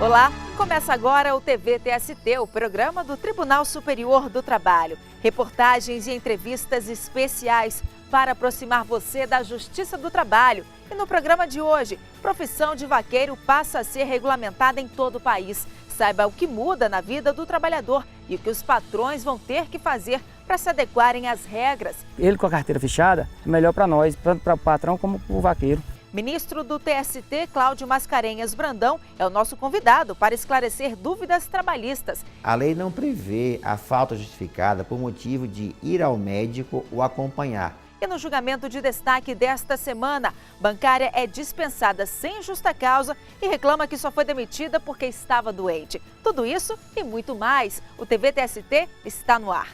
Olá, começa agora o TV-TST, o programa do Tribunal Superior do Trabalho. Reportagens e entrevistas especiais para aproximar você da Justiça do Trabalho. E no programa de hoje, profissão de vaqueiro passa a ser regulamentada em todo o país. Saiba o que muda na vida do trabalhador e o que os patrões vão ter que fazer para se adequarem às regras. Ele com a carteira fechada é melhor para nós, tanto para o patrão como para o vaqueiro. Ministro do TST, Cláudio Mascarenhas Brandão, é o nosso convidado para esclarecer dúvidas trabalhistas. A lei não prevê a falta justificada por motivo de ir ao médico ou acompanhar. E no julgamento de destaque desta semana, bancária é dispensada sem justa causa e reclama que só foi demitida porque estava doente. Tudo isso e muito mais. O TV-TST está no ar.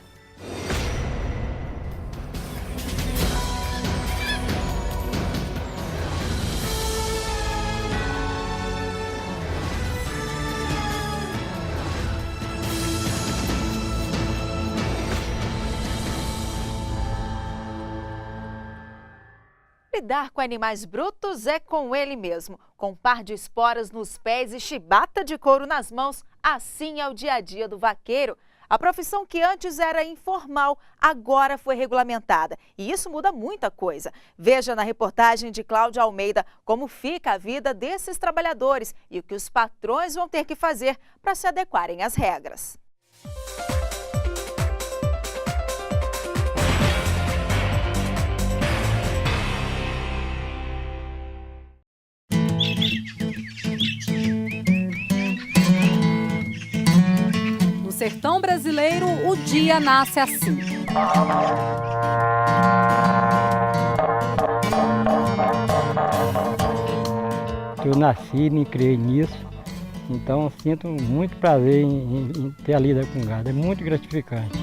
Lidar com animais brutos é com ele mesmo. Com um par de esporas nos pés e chibata de couro nas mãos, assim é o dia a dia do vaqueiro. A profissão que antes era informal, agora foi regulamentada. E isso muda muita coisa. Veja na reportagem de Cláudia Almeida como fica a vida desses trabalhadores e o que os patrões vão ter que fazer para se adequarem às regras. No sertão brasileiro, o dia nasce assim. Eu nasci, me criei nisso, então sinto muito prazer em ter a lida com gado, é muito gratificante.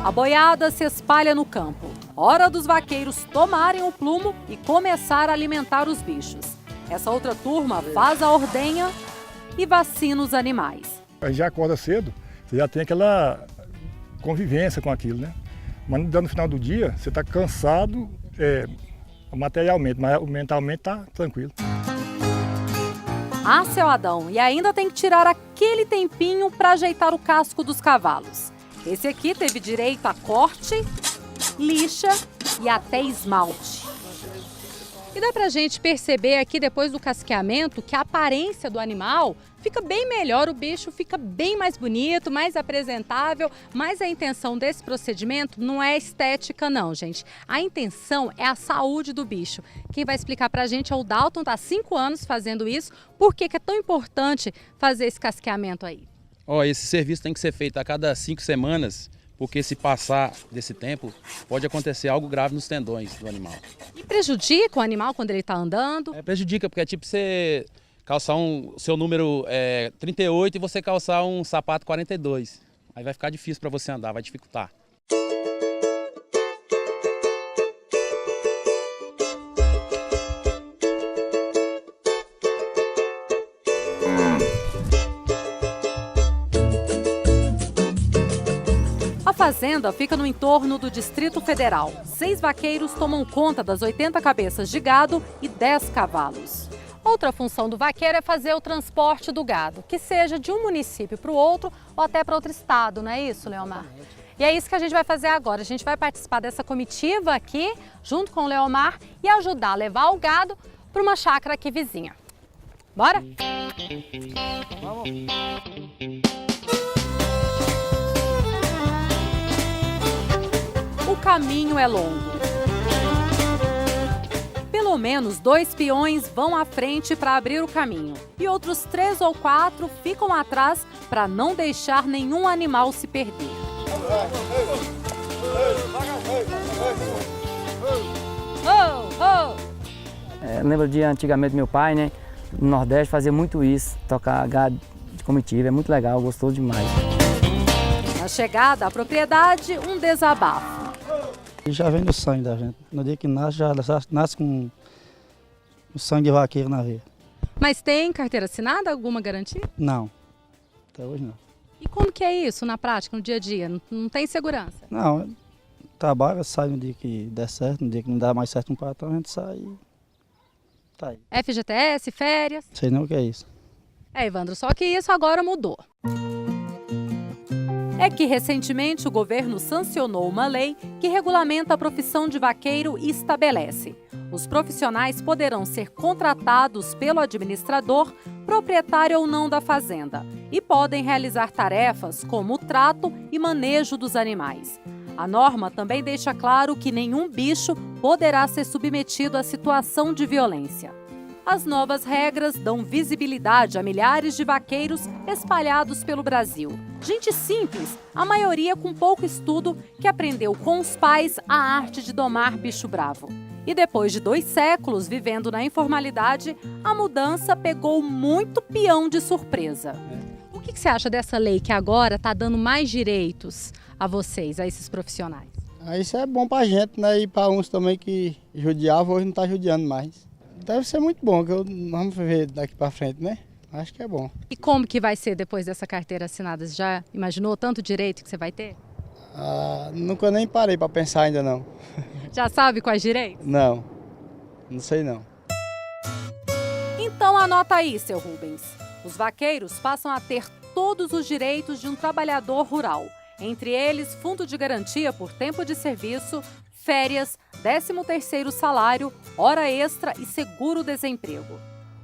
A boiada se espalha no campo. Hora dos vaqueiros tomarem o plumo e começar a alimentar os bichos. Essa outra turma faz a ordenha e vacina os animais. A gente já acorda cedo, você já tem aquela convivência com aquilo, né? Mas no final do dia, você está cansado materialmente, mas mentalmente está tranquilo. Ah, seu Adão, e ainda tem que tirar aquele tempinho para ajeitar o casco dos cavalos. Esse aqui teve direito a corte, lixa e até esmalte. E dá pra gente perceber aqui depois do casqueamento que a aparência do animal fica bem melhor, o bicho fica bem mais bonito, mais apresentável, mas a intenção desse procedimento não é estética não, gente. A intenção é a saúde do bicho. Quem vai explicar pra gente é o Dalton, tá há 5 anos fazendo isso. Por que é tão importante fazer esse casqueamento aí? Esse serviço tem que ser feito a cada 5 semanas, porque se passar desse tempo, pode acontecer algo grave nos tendões do animal. E prejudica o animal quando ele está andando? Prejudica, porque é tipo você calçar seu número 38 e você calçar um sapato 42. Aí vai ficar difícil para você andar, vai dificultar. A fazenda fica no entorno do Distrito Federal. 6 vaqueiros tomam conta das 80 cabeças de gado e 10 cavalos. Outra função do vaqueiro é fazer o transporte do gado, que seja de um município para o outro ou até para outro estado, não é isso, Leomar? E é isso que a gente vai fazer agora. A gente vai participar dessa comitiva aqui, junto com o Leomar, e ajudar a levar o gado para uma chácara aqui vizinha. Bora? Vamos! O caminho é longo. Pelo menos 2 peões vão à frente para abrir o caminho e outros 3 ou 4 ficam atrás para não deixar nenhum animal se perder. Lembro de antigamente meu pai, né? No Nordeste fazia muito isso, tocar gado de comitiva, é muito legal, gostoso demais. Na chegada à propriedade, um desabafo. Já vem no sangue da gente. No dia que nasce, já nasce com o sangue vaqueiro na veia. Mas tem carteira assinada, alguma garantia? Não, até hoje não. E como que é isso na prática, no dia a dia? Não tem segurança? Não, trabalha, sai no dia que der certo, no dia que não dá mais certo no patrão, a gente sai e tá aí. FGTS, férias. Sei não o que é isso. Evandro, só que isso agora mudou. É que recentemente o governo sancionou uma lei que regulamenta a profissão de vaqueiro e estabelece: os profissionais poderão ser contratados pelo administrador, proprietário ou não da fazenda, e podem realizar tarefas como o trato e manejo dos animais. A norma também deixa claro que nenhum bicho poderá ser submetido a situação de violência. As novas regras dão visibilidade a milhares de vaqueiros espalhados pelo Brasil. Gente simples, a maioria com pouco estudo, que aprendeu com os pais a arte de domar bicho bravo. E depois de 2 séculos vivendo na informalidade, a mudança pegou muito peão de surpresa. O que você acha dessa lei que agora está dando mais direitos a vocês, a esses profissionais? Isso é bom pra gente, né? E para uns também que judiavam, hoje não tá judiando mais. Deve ser muito bom, que vamos ver daqui para frente, né? Acho que é bom. E como que vai ser depois dessa carteira assinada? Você já imaginou tanto direito que você vai ter? Nunca nem parei para pensar ainda não. Já sabe quais direitos? Não sei não. Então anota aí, seu Rubens. Os vaqueiros passam a ter todos os direitos de um trabalhador rural. Entre eles, fundo de garantia por tempo de serviço, férias, 13º salário, hora extra e seguro-desemprego.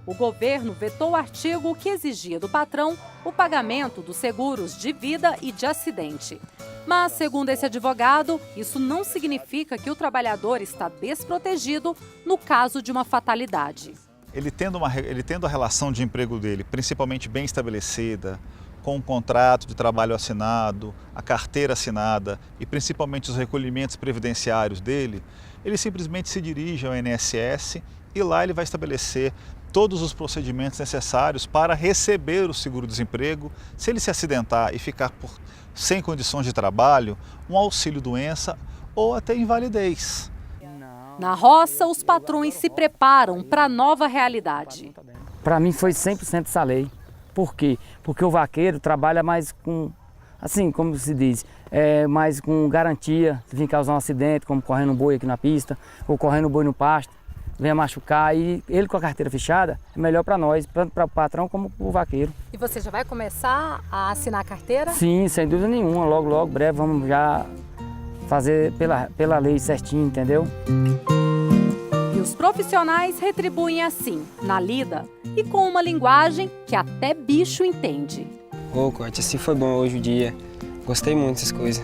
O governo vetou o artigo que exigia do patrão o pagamento dos seguros de vida e de acidente. Mas, segundo esse advogado, isso não significa que o trabalhador está desprotegido no caso de uma fatalidade. Ele tendo a relação de emprego dele principalmente bem estabelecida, com um contrato de trabalho assinado, a carteira assinada e principalmente os recolhimentos previdenciários dele, ele simplesmente se dirige ao INSS e lá ele vai estabelecer todos os procedimentos necessários para receber o seguro-desemprego, se ele se acidentar e ficar sem condições de trabalho, um auxílio-doença ou até invalidez. Na roça, os patrões se preparam para a nova realidade. Para mim foi 100% essa lei. Por quê? Porque o vaqueiro trabalha mais com, assim, como se diz, mais com garantia, se vir causar um acidente, como correndo um boi aqui na pista, ou correndo um boi no pasto, venha machucar, e ele com a carteira fechada é melhor para nós, tanto para o patrão como para o vaqueiro. E você já vai começar a assinar a carteira? Sim, sem dúvida nenhuma, logo, breve, vamos já fazer pela lei certinho, entendeu? E os profissionais retribuem assim, na lida, e com uma linguagem que até bicho entende. Cote, assim foi bom hoje o dia. Gostei muito dessas coisas.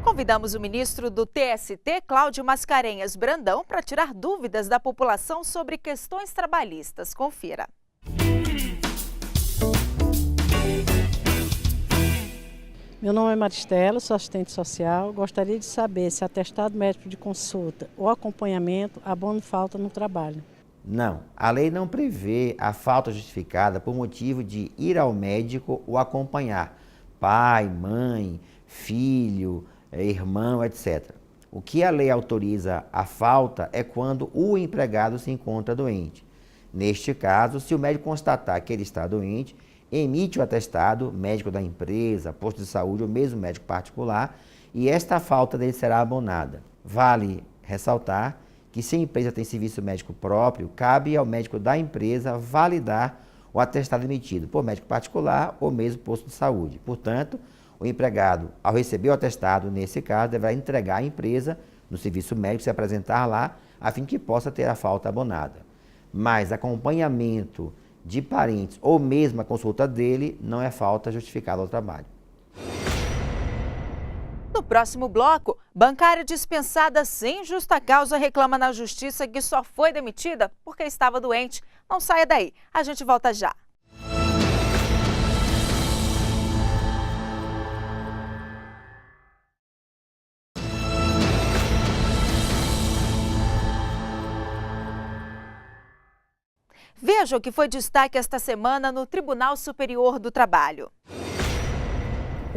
Convidamos o ministro do TST, Cláudio Mascarenhas Brandão, para tirar dúvidas da população sobre questões trabalhistas. Confira. Meu nome é Maristela, sou assistente social. Gostaria de saber se atestado médico de consulta ou acompanhamento abona falta no trabalho. Não, a lei não prevê a falta justificada por motivo de ir ao médico ou acompanhar pai, mãe, filho, irmão, etc. O que a lei autoriza a falta é quando o empregado se encontra doente. Neste caso, se o médico constatar que ele está doente, emite o atestado, médico da empresa, posto de saúde ou mesmo médico particular, e esta falta dele será abonada. Vale ressaltar que se a empresa tem serviço médico próprio, cabe ao médico da empresa validar o atestado emitido por médico particular ou mesmo posto de saúde. Portanto, o empregado, ao receber o atestado, nesse caso, deverá entregar à empresa, no serviço médico, se apresentar lá, a fim que possa ter a falta abonada. Mas acompanhamento de parentes ou mesmo a consulta dele não é falta justificada ao trabalho. No próximo bloco, bancária dispensada sem justa causa reclama na justiça que só foi demitida porque estava doente. Não saia daí, a gente volta já. Veja o que foi destaque esta semana no Tribunal Superior do Trabalho.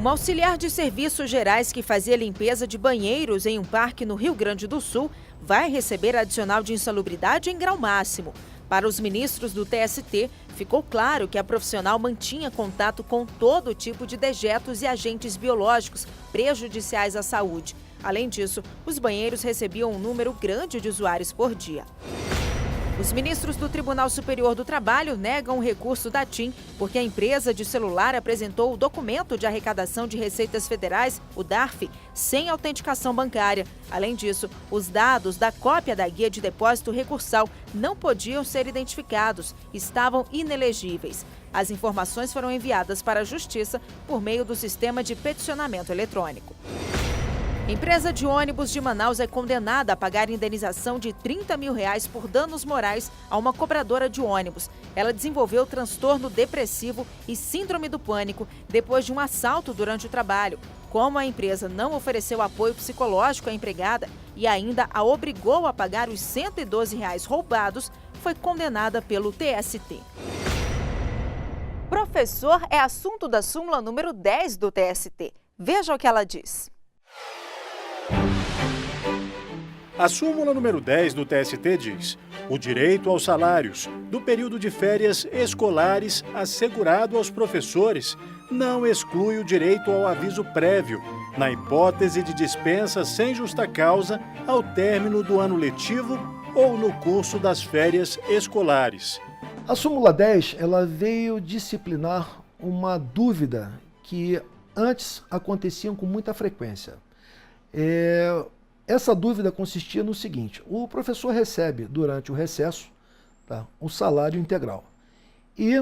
Uma auxiliar de serviços gerais que fazia limpeza de banheiros em um parque no Rio Grande do Sul vai receber adicional de insalubridade em grau máximo. Para os ministros do TST, ficou claro que a profissional mantinha contato com todo tipo de dejetos e agentes biológicos prejudiciais à saúde. Além disso, os banheiros recebiam um número grande de usuários por dia. Os ministros do Tribunal Superior do Trabalho negam o recurso da TIM porque a empresa de celular apresentou o documento de arrecadação de receitas federais, o DARF, sem autenticação bancária. Além disso, os dados da cópia da guia de depósito recursal não podiam ser identificados, estavam inelegíveis. As informações foram enviadas para a Justiça por meio do sistema de peticionamento eletrônico. Empresa de ônibus de Manaus é condenada a pagar indenização de R$30 mil por danos morais a uma cobradora de ônibus. Ela desenvolveu transtorno depressivo e síndrome do pânico depois de um assalto durante o trabalho. Como a empresa não ofereceu apoio psicológico à empregada e ainda a obrigou a pagar os R$112 roubados, foi condenada pelo TST. Professor é assunto da súmula número 10 do TST. Veja o que ela diz. A súmula número 10 do TST diz: o direito aos salários do período de férias escolares assegurado aos professores não exclui o direito ao aviso prévio, na hipótese de dispensa sem justa causa ao término do ano letivo ou no curso das férias escolares. A súmula 10 ela veio disciplinar uma dúvida que antes acontecia com muita frequência. Essa dúvida consistia no seguinte: o professor recebe durante o recesso um salário integral. E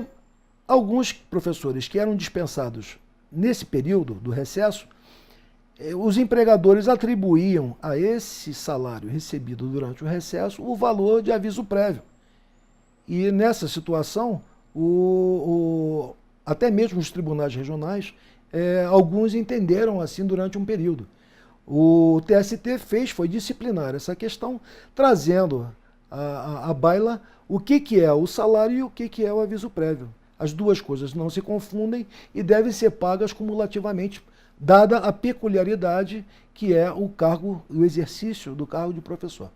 alguns professores que eram dispensados nesse período do recesso, os empregadores atribuíam a esse salário recebido durante o recesso o valor de aviso prévio. E nessa situação, até mesmo os tribunais regionais, alguns entenderam assim durante um período. O TST foi disciplinar essa questão, trazendo à baila o que é o salário e o que é o aviso prévio. As duas coisas não se confundem e devem ser pagas cumulativamente, dada a peculiaridade que é o exercício do cargo de professor.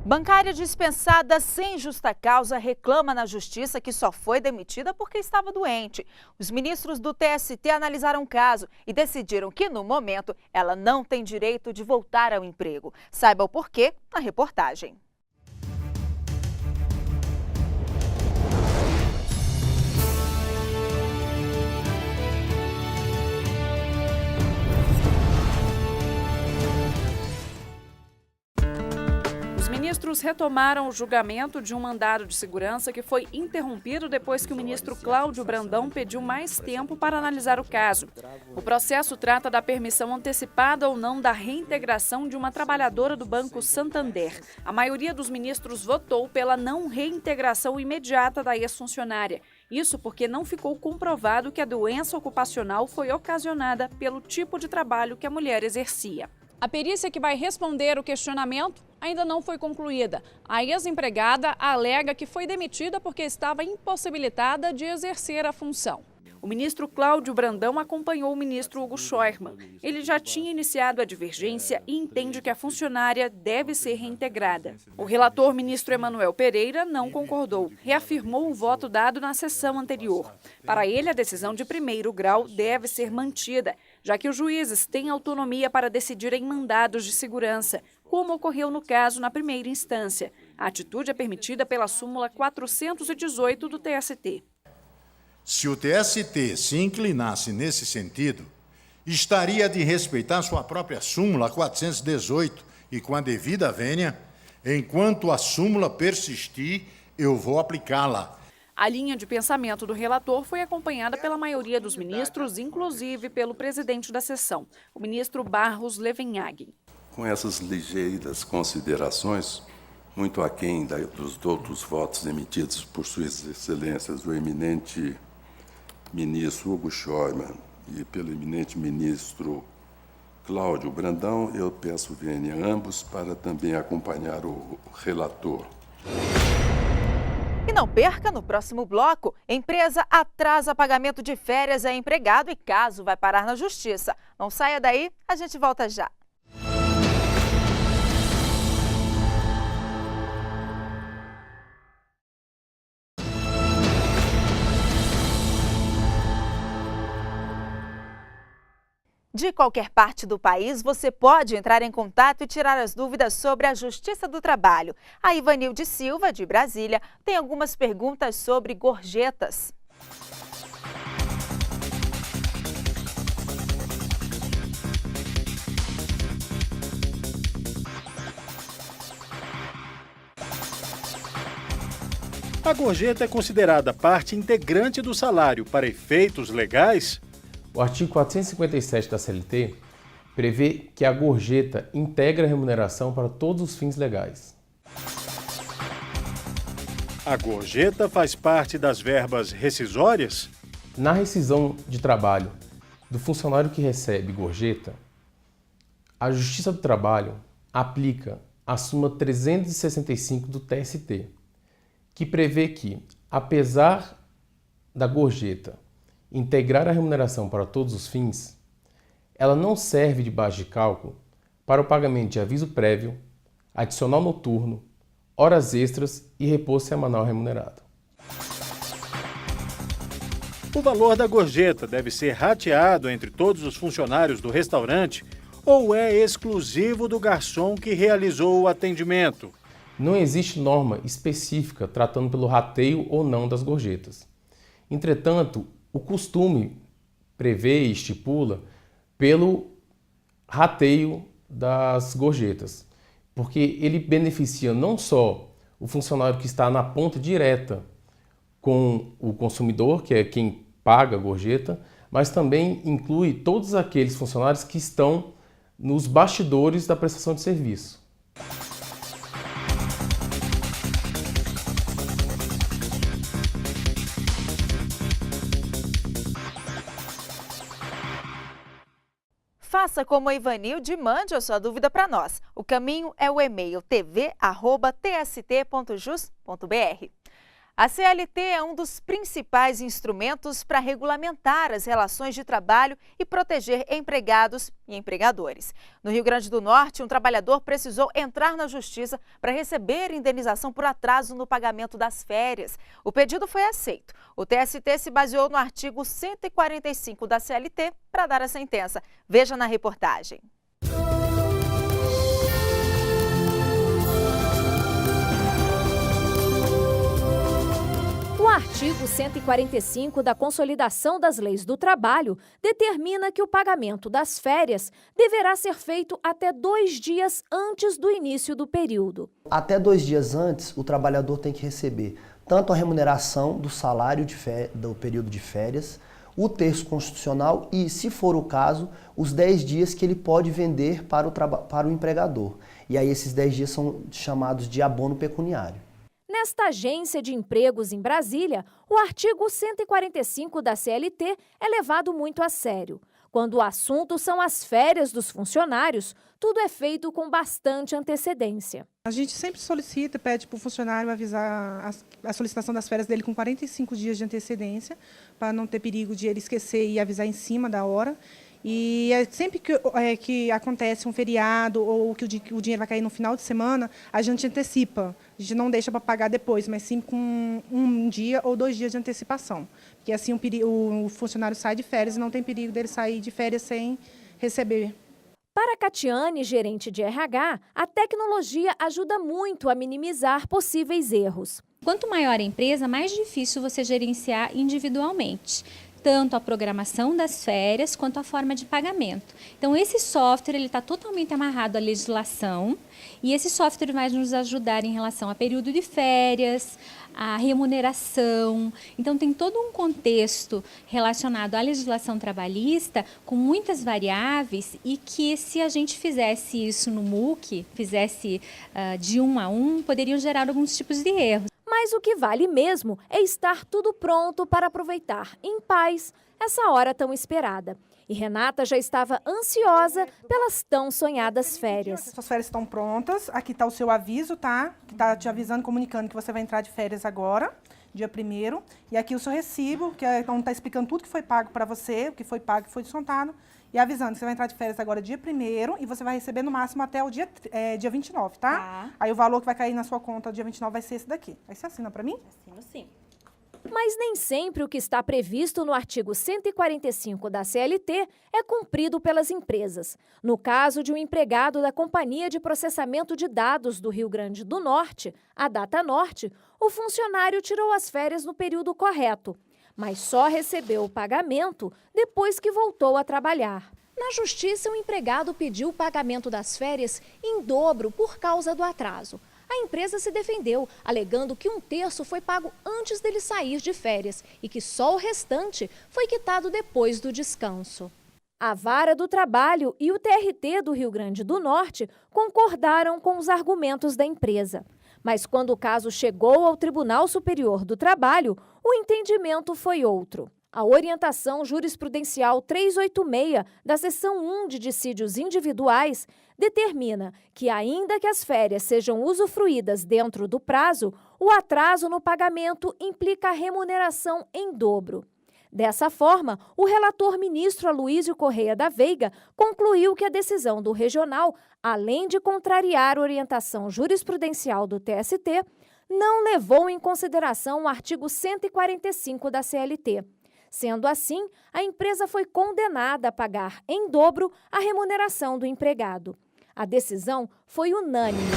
Bancária dispensada sem justa causa reclama na Justiça que só foi demitida porque estava doente. Os ministros do TST analisaram o caso e decidiram que, no momento, ela não tem direito de voltar ao emprego. Saiba o porquê na reportagem. Os ministros retomaram o julgamento de um mandado de segurança que foi interrompido depois que o ministro Cláudio Brandão pediu mais tempo para analisar o caso. O processo trata da permissão antecipada ou não da reintegração de uma trabalhadora do Banco Santander. A maioria dos ministros votou pela não reintegração imediata da ex-funcionária. Isso porque não ficou comprovado que a doença ocupacional foi ocasionada pelo tipo de trabalho que a mulher exercia. A perícia que vai responder o questionamento ainda não foi concluída. A ex-empregada alega que foi demitida porque estava impossibilitada de exercer a função. O ministro Cláudio Brandão acompanhou o ministro Hugo Scheuermann. Ele já tinha iniciado a divergência e entende que a funcionária deve ser reintegrada. O relator, ministro Emanuel Pereira, não concordou. Reafirmou o voto dado na sessão anterior. Para ele, a decisão de primeiro grau deve ser mantida, já que os juízes têm autonomia para decidir em mandados de segurança, como ocorreu no caso na primeira instância. A atitude é permitida pela súmula 418 do TST. Se o TST se inclinasse nesse sentido, estaria de respeitar sua própria súmula 418 e, com a devida vênia, enquanto a súmula persistir, eu vou aplicá-la. A linha de pensamento do relator foi acompanhada pela maioria dos ministros, inclusive pelo presidente da sessão, o ministro Barros Levenhagen. Com essas ligeiras considerações, muito aquém dos outros votos emitidos por suas excelências, o eminente ministro Hugo Scheuermann e pelo eminente ministro Cláudio Brandão, eu peço vênia a ambos para também acompanhar o relator. E não perca no próximo bloco. Empresa atrasa pagamento de férias a empregado e caso vai parar na justiça. Não saia daí, a gente volta já. De qualquer parte do país, você pode entrar em contato e tirar as dúvidas sobre a Justiça do Trabalho. A Ivanilde Silva, de Brasília, tem algumas perguntas sobre gorjetas. A gorjeta é considerada parte integrante do salário para efeitos legais? O artigo 457 da CLT prevê que a gorjeta integra a remuneração para todos os fins legais. A gorjeta faz parte das verbas rescisórias? Na rescisão de trabalho do funcionário que recebe gorjeta, a Justiça do Trabalho aplica a súmula 365 do TST, que prevê que, apesar da gorjeta integrar a remuneração para todos os fins, ela não serve de base de cálculo para o pagamento de aviso prévio, adicional noturno, horas extras e repouso semanal remunerado. O valor da gorjeta deve ser rateado entre todos os funcionários do restaurante ou é exclusivo do garçom que realizou o atendimento? Não existe norma específica tratando pelo rateio ou não das gorjetas. Entretanto, o costume prevê e estipula pelo rateio das gorjetas, porque ele beneficia não só o funcionário que está na ponta direta com o consumidor, que é quem paga a gorjeta, mas também inclui todos aqueles funcionários que estão nos bastidores da prestação de serviço. Faça como a Ivanilde e mande a sua dúvida para nós. O caminho é o e-mail tv@tst.jus.br. A CLT é um dos principais instrumentos para regulamentar as relações de trabalho e proteger empregados e empregadores. No Rio Grande do Norte, um trabalhador precisou entrar na justiça para receber indenização por atraso no pagamento das férias. O pedido foi aceito. O TST se baseou no artigo 145 da CLT para dar a sentença. Veja na reportagem. O artigo 145 da Consolidação das Leis do Trabalho determina que o pagamento das férias deverá ser feito até 2 dias antes do início do período. Até 2 dias antes, o trabalhador tem que receber tanto a remuneração do salário do período de férias, o terço constitucional e, se for o caso, os 10 dias que ele pode vender para o empregador. E aí esses 10 dias são chamados de abono pecuniário. Nesta agência de empregos em Brasília, o artigo 145 da CLT é levado muito a sério. Quando o assunto são as férias dos funcionários, tudo é feito com bastante antecedência. A gente sempre solicita, pede para o funcionário avisar a solicitação das férias dele com 45 dias de antecedência, para não ter perigo de ele esquecer e avisar em cima da hora. E sempre que acontece um feriado ou que o dinheiro vai cair no final de semana, a gente antecipa. A gente não deixa para pagar depois, mas sim com 1 dia ou 2 dias de antecipação. Porque assim o funcionário sai de férias e não tem perigo dele sair de férias sem receber. Para Catiane, gerente de RH, a tecnologia ajuda muito a minimizar possíveis erros. Quanto maior a empresa, mais difícil você gerenciar individualmente. Tanto a programação das férias quanto a forma de pagamento. Então, esse software está totalmente amarrado à legislação e esse software vai nos ajudar em relação a período de férias, a remuneração. Então, tem todo um contexto relacionado à legislação trabalhista com muitas variáveis e que, se a gente fizesse isso no MOOC, fizesse de 1 a 1, poderiam gerar alguns tipos de erros. Mas o que vale mesmo é estar tudo pronto para aproveitar em paz essa hora tão esperada. E Renata já estava ansiosa pelas tão sonhadas férias. Suas férias estão prontas, aqui está o seu aviso, tá? Que está te avisando, comunicando que você vai entrar de férias agora, dia 1º. E aqui o seu recibo, que está explicando tudo que foi pago para você, o que foi pago e foi descontado. E avisando que você vai entrar de férias agora dia 1º e você vai receber no máximo até o dia 29, tá? Aí o valor que vai cair na sua conta dia 29 vai ser esse daqui. Aí você assina para mim? Assino sim. Mas nem sempre o que está previsto no artigo 145 da CLT é cumprido pelas empresas. No caso de um empregado da Companhia de Processamento de Dados do Rio Grande do Norte, a Datanorte, o funcionário tirou as férias no período correto, mas só recebeu o pagamento depois que voltou a trabalhar. Na Justiça, o empregado pediu o pagamento das férias em dobro por causa do atraso. A empresa se defendeu, alegando que 1/3 foi pago antes dele sair de férias e que só o restante foi quitado depois do descanso. A Vara do Trabalho e o TRT do Rio Grande do Norte concordaram com os argumentos da empresa. Mas quando o caso chegou ao Tribunal Superior do Trabalho, o entendimento foi outro. A orientação jurisprudencial 386 da seção 1 de dissídios individuais determina que, ainda que as férias sejam usufruídas dentro do prazo, o atraso no pagamento implica remuneração em dobro. Dessa forma, o relator ministro Aloísio Correia da Veiga concluiu que a decisão do regional, além de contrariar a orientação jurisprudencial do TST, não levou em consideração o artigo 145 da CLT. Sendo assim, a empresa foi condenada a pagar em dobro a remuneração do empregado. A decisão foi unânime.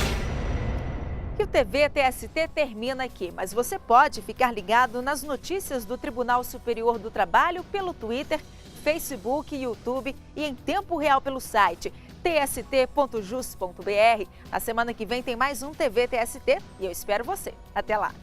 E o TV TST termina aqui, mas você pode ficar ligado nas notícias do Tribunal Superior do Trabalho pelo Twitter, Facebook, YouTube e em tempo real pelo site tst.jus.br. Na semana que vem tem mais um TV TST e eu espero você. Até lá!